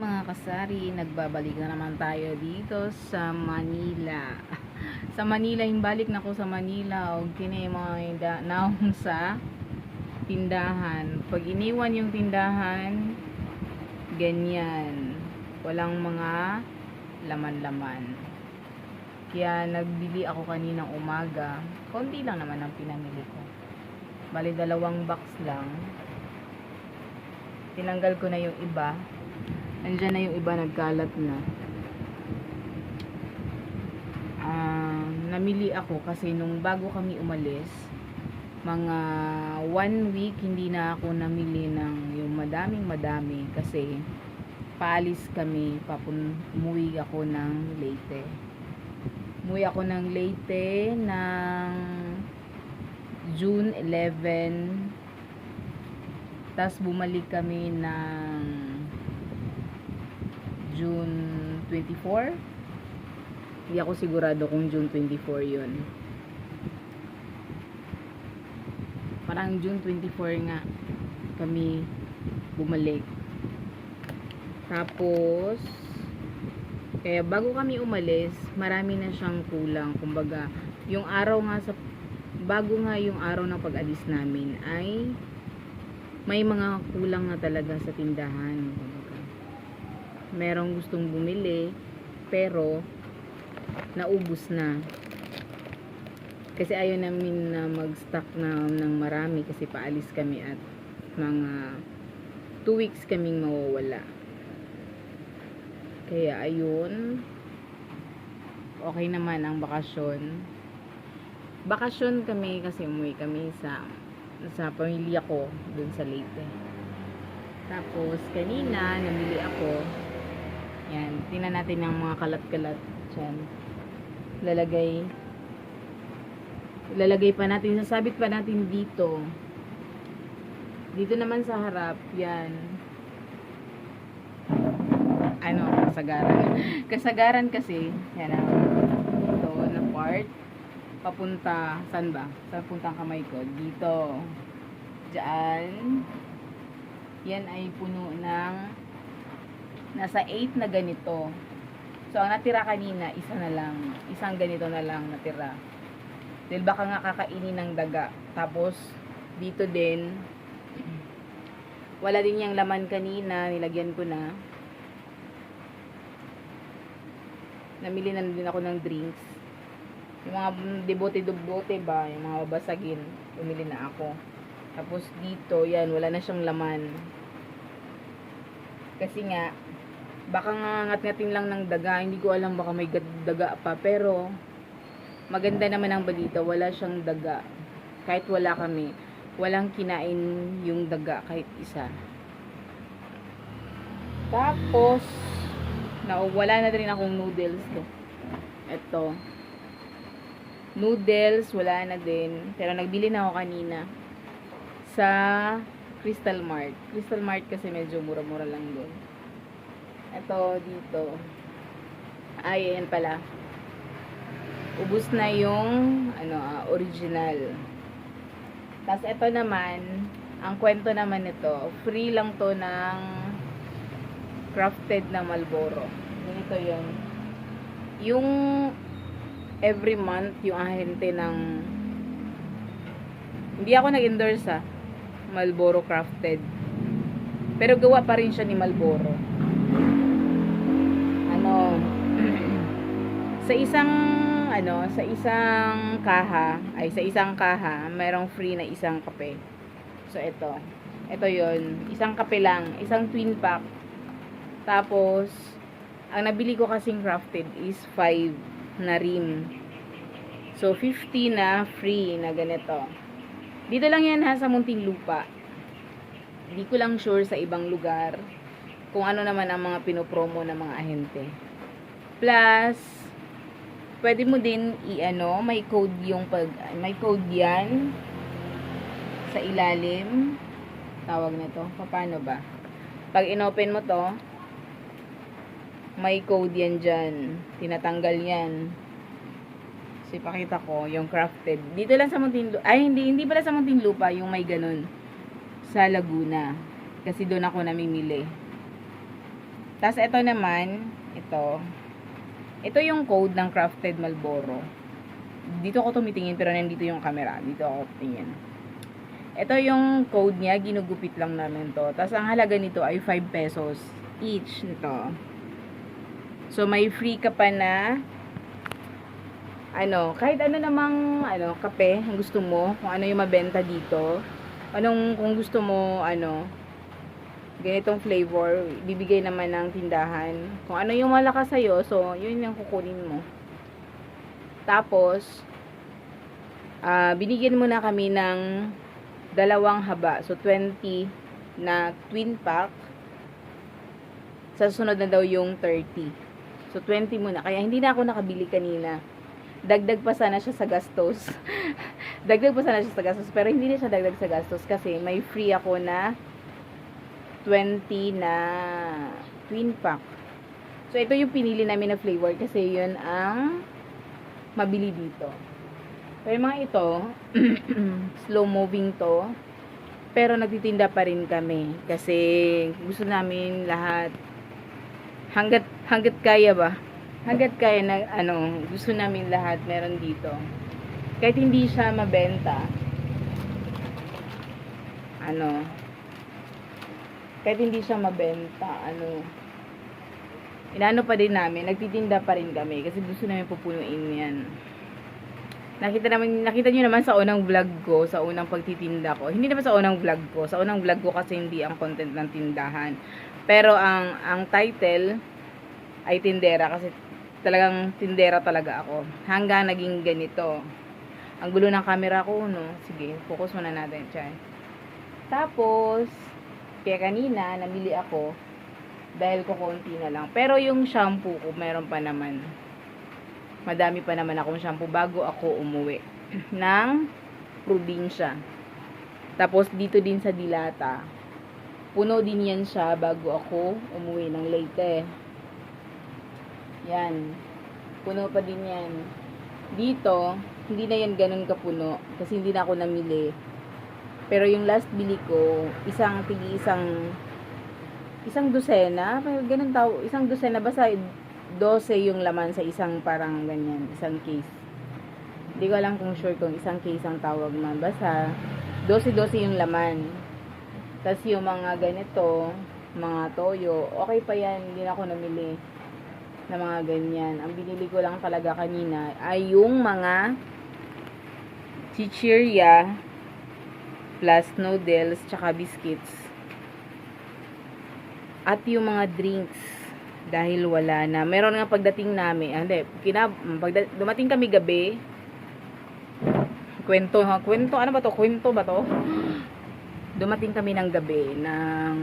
Mga kasari, nagbabalik na naman tayo dito sa Manila. Sa Manila, himbalik na ko sa Manila o kini mga naong sa tindahan. Pag iniwan yung tindahan, ganyan. Walang mga laman-laman. Kaya nagbili ako kaninang umaga. Konti lang naman ang pinamili ko. Bali, 2 box lang. Tinanggal ko na yung iba. Andiyan na yung iba, nagkalat na. Namili ako kasi nung bago kami umalis, mga 1 week hindi na ako namili ng yung madami kasi paalis kami, umuwi ako ng Leyte. Umuwi ako ng Leyte ng June 11, tas bumalik kami ng June 24. Hindi ako sigurado kung June 24 yun. Parang June 24 nga kami bumalik. Tapos kaya bago kami umalis, marami na siyang kulang. Kumbaga, yung araw nga bago nga yung araw ng pag-alis namin ay may mga kulang na talaga sa tindahan. Kumbaga, merong gustong bumili pero naubos na. Kasi ayaw namin na mag-stock ng marami kasi paalis kami at mga 2 weeks kaming mawawala. Kaya ayun, okay naman ang bakasyon. Bakasyon kami kasi umuwi kami sa pamilya ko dun sa Leyte. Tapos kanina namili ako. Yan, tingnan natin ang mga kalat-kalat dyan. Lalagay pa natin, sasabit pa natin dito. Dito naman sa harap, yan. Kasagaran. Kasagaran kasi, yan ang ito na part. Papunta, saan ba? Saan punta ang kamay ko? Dito. Diyan. Yan ay puno ng nasa 8 na ganito. So, ang natira kanina, isa na lang. Isang ganito na lang natira. Dahil baka nga kakainin ng daga. Tapos, dito din, wala din yung laman kanina. Nilagyan ko na. Namili na din ako ng drinks. Yung mga debote-debote ba, yung mga babasagin, bumili na ako. Tapos dito, yan, wala na siyang laman. Kasi nga, baka nga ngat-ngatin lang ng daga. Hindi ko alam, baka may daga pa. Pero, maganda naman ang balita, wala siyang daga. Kahit wala kami, walang kinain yung daga kahit isa. Tapos, wala na rin akong noodles. Ito. Noodles, wala na din. Pero nagbili na ako kanina sa Crystal Mart. Crystal Mart kasi medyo mura-mura lang doon. Ito, dito. Ay, ayan pala. Ubus na yung original. Tapos ito naman, ang kwento naman nito, free lang to ng crafted na Marlboro. Ganito yun. Yung every month, yung ahente ng hindi ako nag-endorse Marlboro crafted. Pero gawa pa rin siya ni Marlboro. Sa isang kaha, mayroong free na isang kape. So ito yon, isang kape lang, isang twin pack. Tapos ang nabili ko kasing crafted is 5 na rim. So 50 na free na ganito. Dito lang yan sa Muntinlupa. Hindi ko lang sure sa ibang lugar kung ano naman ang mga pinopromo ng mga ahente. Plus, pwede mo din may code may code yan sa ilalim. Tawag na to. Paano ba? Pag inopen mo to, may code yan dyan. Tinatanggal yan. So, ipakita ko yung crafted. Dito lang sa Muntinlupa. Ay, hindi pala sa Muntinlupa yung may ganun. Sa Laguna. Kasi doon ako namimili. Tapos ito naman, ito yung code ng Crafted Marlboro. Dito ako tumitingin pero nandito yung camera. Dito ako tingin. Ito yung code niya, ginugupit lang namin to. Tapos ang halaga nito ay 5 pesos each nito. So may free ka pa na kahit ano namang kape ang gusto mo, kung ano yung mabenta dito. Kung gusto mo ganitong flavor, bibigay naman ng tindahan. Kung ano yung malakas sa'yo, so yun yung kukunin mo. Tapos binigyan mo na kami ng 2 haba. So 20 na twin pack. Sa susunod na daw yung 30. So 20 muna. Kaya hindi na ako nakabili kanina. Dagdag pa sana siya sa gastos. Dagdag pa sana siya sa gastos. Pero hindi na siya dagdag sa gastos kasi may free ako na 20 na twin pack. So ito yung pinili namin na flavor kasi yun ang mabili dito. Pero yung mga ito, slow moving to. Pero nagtitinda pa rin kami kasi gusto namin lahat hanggat kaya ba? Hanggat kaya na gusto namin lahat meron dito. Kahit hindi siya mabenta. Kahit hindi siya mabenta, inaano pa din namin, nagtitinda pa rin kami kasi gusto namin pupunuin 'yan. Nakita niyo naman sa unang vlog ko, sa unang pagtitinda ko. Hindi naman sa unang vlog ko. Sa unang vlog ko kasi hindi ang content ng tindahan. Pero ang title ay tindera kasi talagang tindera talaga ako. Hanggang naging ganito. Ang gulo ng camera ko, no? Sige, focus muna natin siya. Tapos, kaya kanina, namili ako dahil kukunti na lang. Pero yung shampoo ko, meron pa naman. Madami pa naman akong shampoo bago ako umuwi ng probinsya. Tapos, dito din sa Dilata, puno din yan siya bago ako umuwi ng Leyte. Yan. Puno pa din yan. Dito, hindi na yan ganun kapuno. Kasi hindi na ako namili. Pero yung last bili ko, isang dosena. Ganun tao. Isang dosena. Basta 12 yung laman sa isang parang ganyan. Isang case. Hindi ko alam kung sure kung isang case ang tawag man. Basta 12 yung laman. Tapos yung mga ganito, mga toyo, okay pa yan. Hindi na ako namili na mga ganyan. Ang binili ko lang talaga kanina ay yung mga chichirya plus noodles tsaka biscuits at yung mga drinks dahil wala na. Meron nga pagdating namin, dumating kami gabi, kwento ano ba to? Kwento ba to? Dumating kami ng gabi ng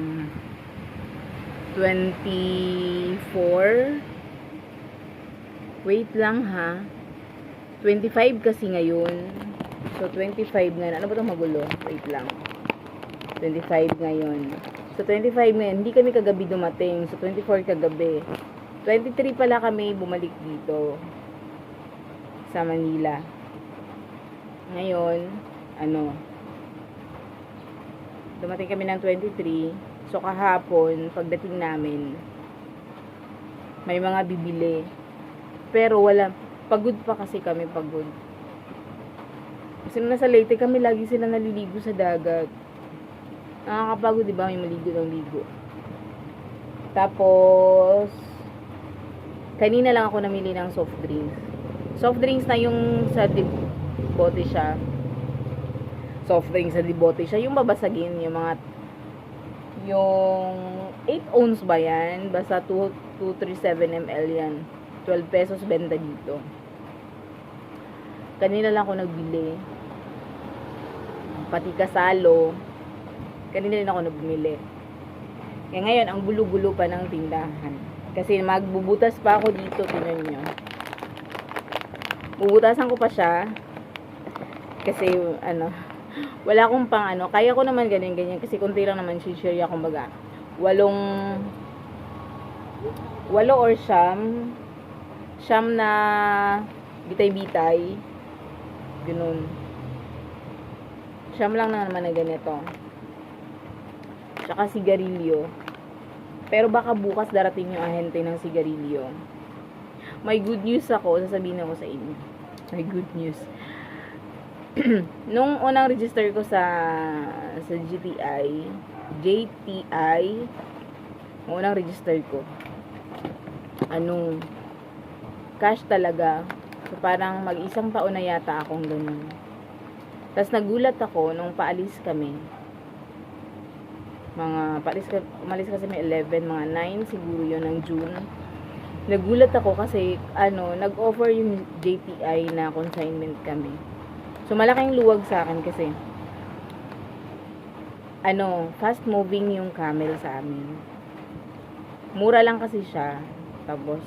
24. Wait lang ha. 25 kasi ngayon. So 25 ngayon. Ano ba 'tong magulo? Wait lang. 25 ngayon. So 25 ngayon, hindi kami kagabi dumating. So 24 kagabi. 23 pala kami bumalik dito sa Manila. Ngayon, dumating kami ng 23. So kahapon, pagdating namin, may mga bibili. Pero wala, pagod pa kasi kami, pagod. Kasi nung nasa Leyte kami, lagi sila naliligo sa dagat. Nakakapagod, di ba? May maligo ng ligo. Tapos, kanina lang ako namili ng soft drinks. Soft drinks na yung sa bote siya. Soft drinks sa bote siya. Yung babasagin, yung 8 ounce ba yan? Basta 237 ml yan. 12 pesos benta dito. Kanina lang ako nagbili. Pati kasalo. Kanina rin ako nagbumili. Kaya ngayon, ang gulo-gulo pa ng tindahan. Kasi magbubutas pa ako dito. Tingnan nyo. Bubutasan ko pa siya. Kasi, wala akong pang kaya ko naman ganyan-ganyan. Kasi kunti lang naman share kumbaga. 8 or 9 na bitay-bitay. Ganun. 9 lang naman na ganito. Tsaka sigarilyo. Pero baka bukas darating yung ahente ng sigarilyo. May good news ako, sasabihin ako sa inyo. May good news. Nung unang register ko sa JTI, unang register ko, cash talaga. So, parang mag-isang taon na yata akong ganun. Tapos nagulat ako nung paalis kami. Umalis kasi may 11, mga 9 siguro yun ng June. Nagulat ako kasi, nag-offer yung JTI na consignment kami. So, malaking luwag sa akin kasi, fast moving yung camel sa amin. Mura lang kasi siya. Tapos,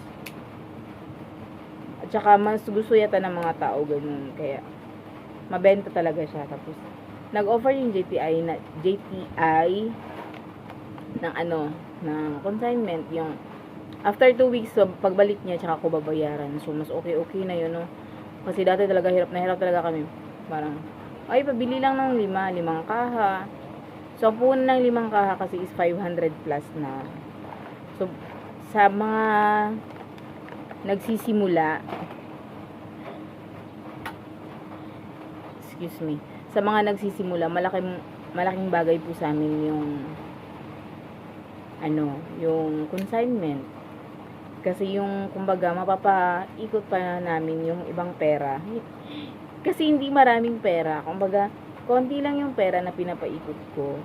at saka mas gusto yata ng mga tao ganun. Kaya, mabenta talaga siya. Tapos, nag-offer yung JTI ng consignment. Yung, after 2 weeks, so, pagbalik niya, tsaka ako babayaran. So, mas okay na yun, no? Kasi dati talaga, hirap talaga kami. Parang, pabili lang ng 5 kaha. So, ang puno ng 5 kaha kasi is 500 plus na. So, sa mga nagsisimula, malaking bagay po sa amin yung consignment. Kasi yung, kumbaga, mapapaikot pa namin yung ibang pera. Kasi hindi maraming pera. Kumbaga, konti lang yung pera na pinapaikot ko.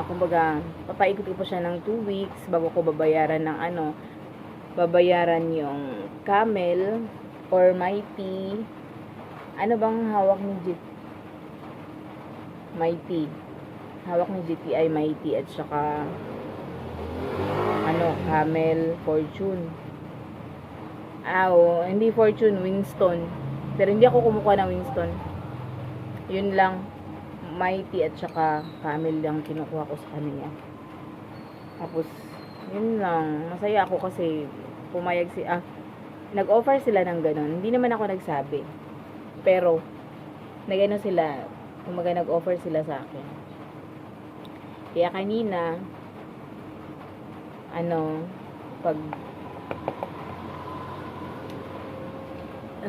Kumbaga, papaikot ko pa siya ng 2 weeks bago ko babayaran babayaran yung camel or mighty. Ano bang hawak ni mighty? Hawak ni GTI mighty at saka camel, fortune. Hindi fortune, Winston. Pero hindi ako kumukuha ng Winston. Yun lang, mighty at saka camel lang kinukuha ko sa kanila. Tapos, yun lang. Masaya ako kasi pumayag nag-offer sila ng ganun. Hindi naman ako nagsabi. Pero, nag-offer sila sa akin. Kaya kanina, ang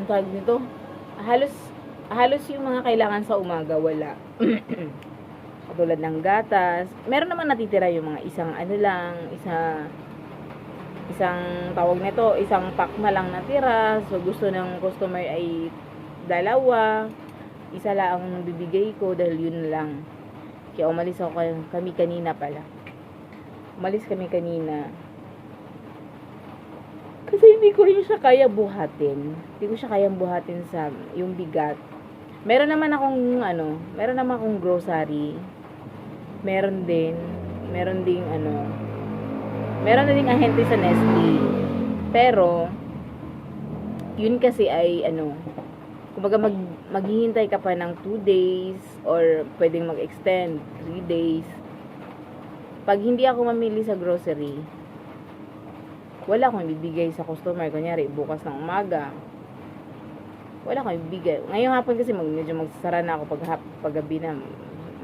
tawag nito, halos yung mga kailangan sa umaga, wala. Katulad ng gatas. Meron naman natitira yung mga isang tawag nito, isang pack na lang natira. So, gusto ng customer ay 2. Isa lang ang bibigay ko dahil yun lang. Kaya umalis kami kanina pala. Umalis kami kanina. Kasi hindi ko rin siya kaya buhatin. Hindi ko siya kayang buhatin sa yung bigat. Meron naman akong grocery. Meron din ahente sa Nestle. Pero yun kasi ay kumbaga maghihintay ka pa ng 2 days or pwedeng mag-extend 3 days. Pag hindi ako mamili sa grocery, wala akong ibibigay sa customer. Kunyari, bukas ng umaga, wala akong ibibigay. Ngayong hapon kasi medyo magsasara na ako pag gabi na.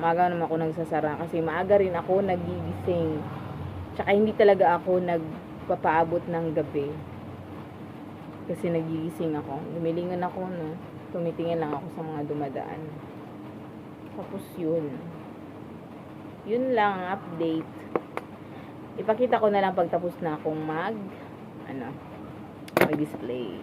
Maaga naman ako nagsasara kasi maaga rin ako nagigising. Tsaka hindi talaga ako nagpapaabot ng gabi. Kasi nagigising ako. Lumilingon ako, tumitingin lang ako sa mga dumadaan. Tapos yun lang ang update. Ipakita ko na lang pagtapos na akong mag-display.